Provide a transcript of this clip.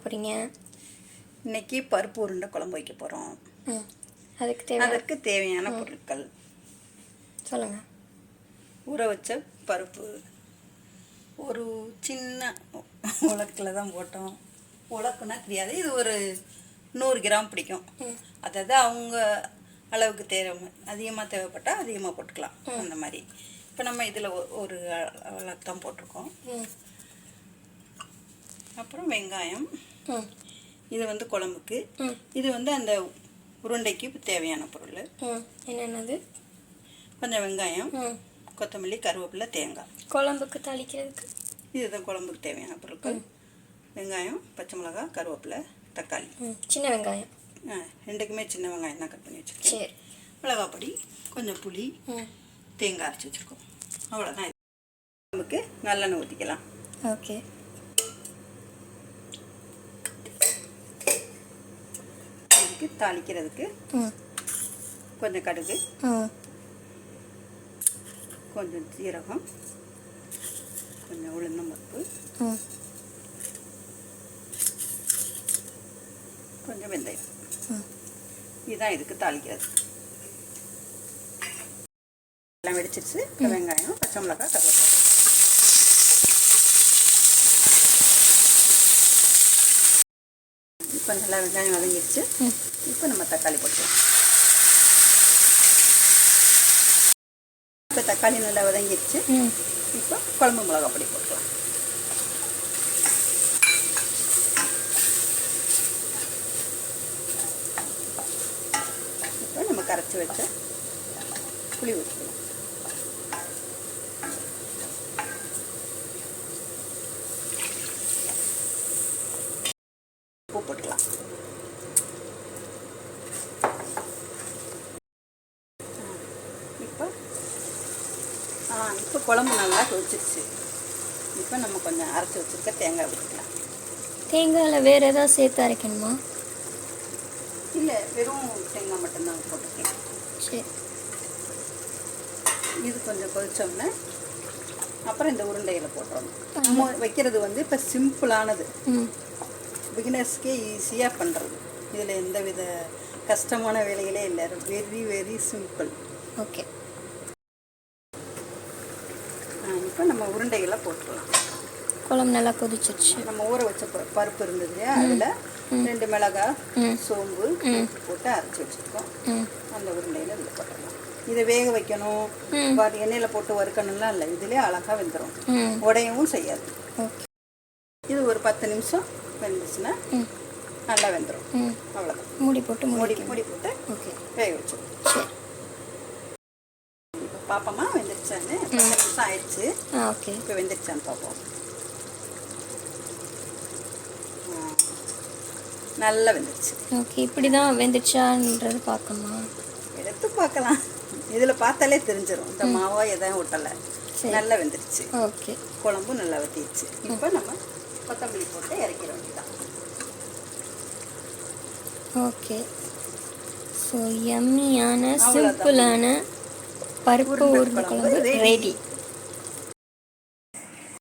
போகிறீங்க? இன்றைக்கி பருப்பு உருண்டை குழம்பு வைக்க போகிறோம். அதுக்கு தேவையான பொருட்கள் சொல்லுங்கள். ஊற வச்ச பருப்பு ஒரு சின்ன உலக்கில் தான் போட்டோம். உலக்குனா தெரியாது, இது ஒரு 100 கிராம் பிடிக்கும். அதாவது அவங்க அளவுக்கு அதிகமாக தேவைப்பட்டால் அதிகமாக போட்டுக்கலாம். அந்த மாதிரி இப்போ நம்ம இதில் ஒரு அளவுக்கு தான் போட்டிருக்கோம். அப்புறம் வெங்காயம், இது வந்து குழம்புக்கு, இது வந்து அந்த உருண்டைக்கு தேவையான பொருள். என்னென்னது? கொஞ்சம் வெங்காயம், கொத்தமல்லி, கருவேப்பிலை, தேங்காய். குழம்புக்கு தாளிக்கிறதுக்கு இதுதான் குழம்புக்கு தேவையான பொருட்கள். வெங்காயம், பச்சை மிளகாய், கருவேப்பிலை, தக்காளி. சின்ன வெங்காயம் ரெண்டுக்குமே சின்ன வெங்காயம் தான் கட் பண்ணி வச்சுருக்கேன். சரி. மிளகாய் பொடி, கொஞ்சம் புளி, தேங்காய் அரைச்சி வச்சுருக்கோம். அவ்வளோதான். குழம்புக்கு நல்லெண்ணெய் ஊற்றிக்கலாம். ஓகே. இதுக்கு தாளிக்கிறதுக்கு கொஞ்சம் கடுகு, கொஞ்சம் சீரகம், கொஞ்சம் உளுந்தம்பருப்பு, கொஞ்சம் வெந்தயம். இதுதான் இதுக்கு தாளிக்கிறது. எல்லாம் வெடிச்சிருச்சு. வெங்காயம், பச்சை மிளகாய், கருவேப்பிலை. இப்போ நல்லா வெங்காயம் வதங்கிடுச்சு. இப்போ நம்ம தக்காளி போட்டுக்கலாம். இப்போ தக்காளி நல்லா வதங்கிடுச்சு. இப்போ குழம்பு மிளகாய் பொடி போட்டுக்கலாம். இப்போ நம்ம கரைச்சி வச்ச புளி ஊற்றிக்கலாம். உப்பு போட்டுக்கலாம். இப்போ குழம்பு நல்லா கொதிச்சிருச்சு. இப்போ நம்ம கொஞ்சம் அரைச்சி வச்சுருக்க தேங்காய் ஊற்றிக்கலாம். தேங்காயில் வேறு ஏதாவது சேர்த்து அரைக்கணுமா? இல்லை, வெறும் தேங்காய் மட்டும்தான் போட்டுருக்கேன். சரி. இது கொஞ்சம் கொதிச்சோம்னா அப்புறம் இந்த உருண்டைகளை போட்டுறோம். நம்ம வைக்கிறது வந்து இப்போ சிம்பிளானது, பிகினர்ஸ்க்கே ஈஸியாக பண்ணுறது. இதில் எந்த வித கஷ்டமான வேலைகளே இல்லை. Very very simple. ஓகே. இப்போ நம்ம உருண்டைகளை போட்டுக்கலாம். குழம்பு நல்லா கொதிச்சிருச்சு. நம்ம ஊற வச்ச பருப்பு இருந்தது இல்லையா, அதில் 2 மிளகாய், சோம்பு போட்டு அரைச்சி வச்சுருக்கோம். அந்த உருண்டையில் இதில் போட்டுடலாம். இதை வேக வைக்கணும், எண்ணெயில் போட்டு வறுக்கணும்லாம் இல்லை. இதிலே அழகாக வெந்துடும், உடையவும் செய்யாது. இது ஒரு 10 நிமிஷம் வெந்துச்சுன்னா நல்லா வெந்துடும். அவ்வளோதான். மூடி போட்டு மூடி போட்டு ஓகே வேக வச்சிடும். இப்போ பாப்போமா வெந்துருச்சான்னு. 10 நிமிஷம் ஆயிடுச்சு. ஓகே. இப்போ வெந்துருச்சான்னு பார்ப்போம். நல்லா வெந்துருச்சு. ஓகே. இப்படி தான் வெந்துருச்சான்றது பார்க்கணுமா? எடுத்து பார்க்கலாம். இதில் பார்த்தாலே தெரிஞ்சிடும். இந்த மாவா எதாவது ஒட்டலை. நல்லா வெந்துருச்சு. ஓகே. குழம்பு நல்லா வத்திடுச்சு. இப்போ நம்ம கொத்தமல்லி போட்டு இறக்கிற வேண்டியதான். ஓகே. ஸோ யம்மியான சிம்பிளான பருப்பு உருண்டை குழம்பு ரெடி.